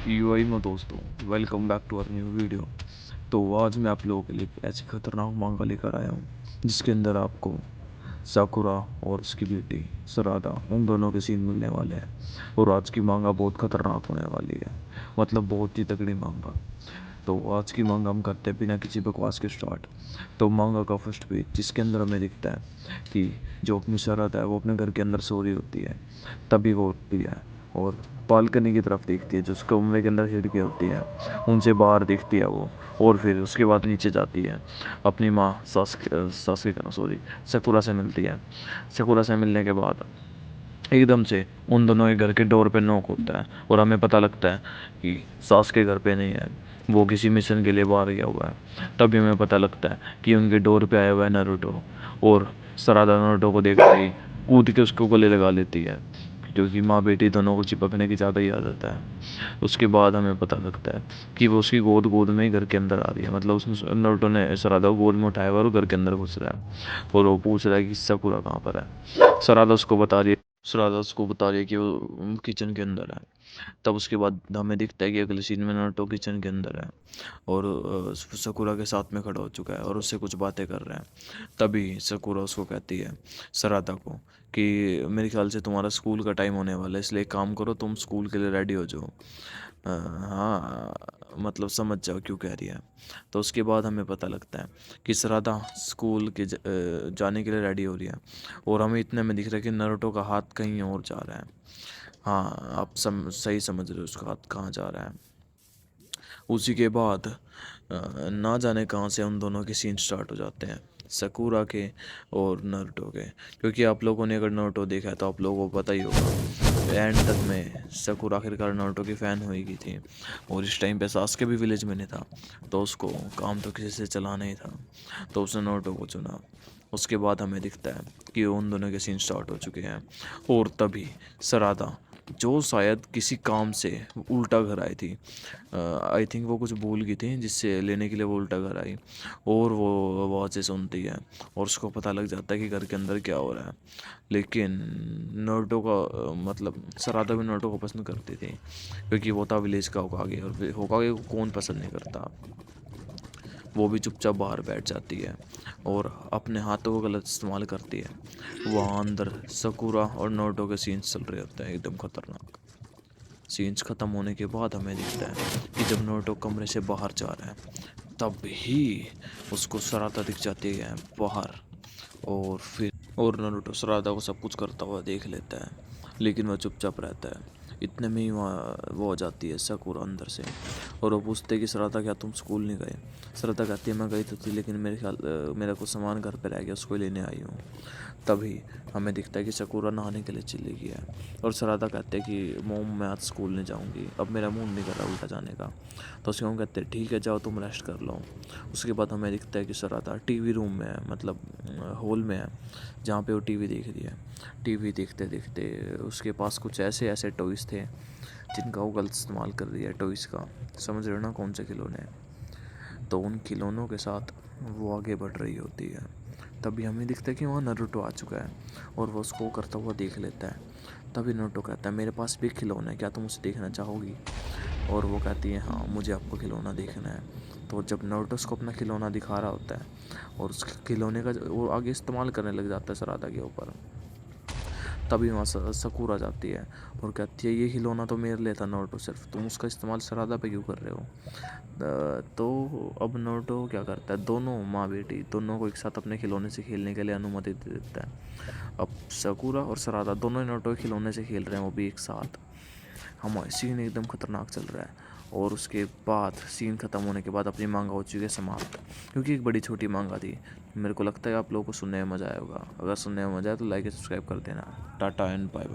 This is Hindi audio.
यूआई में दोस्तों, welcome back to our new video. तो आज मैं आप लोगों के लिए एक ऐसी खतरनाक मांगा लेकर आया हूँ जिसके अंदर आपको साकुरा और उसकी बेटी सरादा उन दोनों के सीन मिलने वाले हैं। और आज की मांगा बहुत खतरनाक होने वाली है, मतलब बहुत ही तगड़ी मांगा। तो आज की मांगा हम करते हैं बिना किसी बकवास के स्टार्ट। तो मांगा का फर्स्ट पेज जिसके अंदर हमें दिखता है कि जो अपनी सरादा है वो अपने घर के अंदर सो रही होती है। तभी वो उठती है और बालकनी की तरफ देखती है, जो उस कमरे के अंदर खिड़कियाँ होती हैं उनसे बाहर दिखती है वो। और फिर उसके बाद नीचे जाती है, अपनी माँ सास के कहना सॉरी सकुरा से मिलती है। सकुरा से मिलने के बाद एकदम से उन दोनों के घर के डोर पे नॉक होता है और हमें पता लगता है कि सास के घर पे नहीं है, वो किसी मिशन के लिए बाहर गया हुआ है। तभी हमें पता लगता है कि उनके डोर पे आया हुआ है नारुतो। और सरादा नारुतो को देखते ही कूद के उसको गले लगा लेती है, क्योंकि माँ बेटी दोनों को चिपकने की ज़्यादा ही आदत है। उसके बाद हमें पता लगता है कि वो उसकी गोद गोद में ही घर के अंदर आ रही है, मतलब उसने नारुतो ने सरादा को गोद में उठाया हुआ और घर के अंदर घुस रहा है। और वो पूछ रहा है कि साकुरा कहाँ पर है। सरादा उसको बता रही है कि वो किचन के अंदर है। तब उसके बाद हमें दिखता है कि अगले सीन में नारुतो किचन के अंदर है और सकुरा के साथ में खड़ा हो चुका है और उससे कुछ बातें कर रहे हैं। तभी सकुरा उसको कहती है, सरादा को, कि मेरे ख्याल से तुम्हारा स्कूल का टाइम होने वाला है, इसलिए एक काम करो, तुम स्कूल के लिए रेडी हो जाओ। हाँ, मतलब समझ जाओ क्यों कह रही है। तो उसके बाद हमें पता लगता है कि सरादा स्कूल के जाने के लिए रेडी हो रही है। और हमें इतने में दिख रहा है कि नारुतो का हाथ कहीं और जा रहा है। हाँ, आप सही समझ रहे हो, उसका हाथ कहाँ जा रहा है। उसी के बाद ना जाने कहाँ से उन दोनों के सीन स्टार्ट हो जाते हैं, सकुरा के और नारुतो के। क्योंकि आप लोगों ने अगर नारुतो देखा है तो आप लोगों को पता ही होगा, एंड तक में सकुरा आखिरकार नारुतो की फ़ैन होएगी थी। और इस टाइम पे सास्के भी विलेज में नहीं था, तो उसको काम तो किसी से चलाना ही था, तो उसने नारुतो को चुना। उसके बाद हमें दिखता है कि उन दोनों के सीन स्टार्ट हो चुके हैं। और तभी सरादा, जो शायद किसी काम से उल्टा घर आई थी, आई थिंक वो कुछ भूल गई थी जिससे लेने के लिए वो उल्टा घर आई, और वो आवाज़ें सुनती है और उसको पता लग जाता है कि घर के अंदर क्या हो रहा है। लेकिन नारुतो का मतलब सरादा भी नारुतो को पसंद करती थी, क्योंकि वो था विलेज का होकागे, और होकागे को कौन पसंद नहीं करता। वो भी चुपचाप बाहर बैठ जाती है और अपने हाथों को गलत इस्तेमाल करती है। वहाँ अंदर सकुरा और नारुतो के सीन्स चल रहे होते हैं एकदम खतरनाक। सीन्स ख़त्म होने के बाद हमें दिखता है कि जब नारुतो कमरे से बाहर जा रहा है, तब ही उसको सराता दिख जाती है बाहर। और नारुतो सरादा को सब कुछ करता हुआ देख लेता है, लेकिन वह चुपचाप रहता है। इतने में ही वहाँ वो हो जाती है साकुरा अंदर से, और वो पूछते कि सरादा क्या तुम स्कूल नहीं गए। सरादा कहती है मैं गई तो थी, लेकिन मेरा कुछ सामान घर पे रह गया, उसको लेने आई हूँ। तभी हमें दिखता है कि साकुरा नहाने के लिए चली गई है, और सरादा कहते हैं कि मोम मैं आज स्कूल नहीं जाऊँगी, अब मेरा मूड नहीं कर रहा उल्टा जाने का। तो उसके हम कहते हैं ठीक है जाओ तुम रेस्ट कर लो। उसके बाद हमें दिखता है कि सरादा टीवी रूम में है, मतलब हॉल में है, जहाँ पे वो टीवी देख रही है। टीवी देखते देखते उसके पास कुछ ऐसे ऐसे टॉयज़ थे जिनका वो गलत इस्तेमाल कर रही है, टॉयज़ का, समझ रहे हो ना कौन से खिलौने। तो उन खिलौनों के साथ वो आगे बढ़ रही होती है। तभी हमें दिखता है कि वहाँ नारुतो आ चुका है और वो उसको करता हुआ देख लेता है। तभी नारुतो कहता है मेरे पास भी एक खिलौना है, क्या तुम उसे देखना चाहोगी। और वो कहती है हाँ मुझे आपको खिलौना देखना है। तो जब नारुतो उसको अपना खिलौना दिखा रहा होता है और उस खिलौने का वो आगे इस्तेमाल करने लग जाता है सरादा के ऊपर, तभी वहाँ सकूर आ जाती है और कहती है ये खिलौना तो मेरे लिए था नारुतो, सिर्फ तुम उसका इस्तेमाल सरादा पे क्यों कर रहे हो। तो अब नारुतो क्या करता है, दोनों माँ बेटी दोनों को एक साथ अपने खिलौने से खेलने के लिए अनुमति दे देता है। अब सकूरा और सरादा दोनों ही नारुतो के खिलौने से खेल रहे हैं, वो भी एक साथ। हमारा सीन एकदम खतरनाक चल रहा है। और उसके बाद सीन ख़त्म होने के बाद अपनी मांगा हो चुकी है समाप्त, क्योंकि एक बड़ी छोटी मांगा थी। मेरे को लगता है आप लोगों को सुनने में मज़ा आया होगा। अगर सुनने में मज़ा आया तो लाइक और सब्सक्राइब कर देना। Tata and bye bye.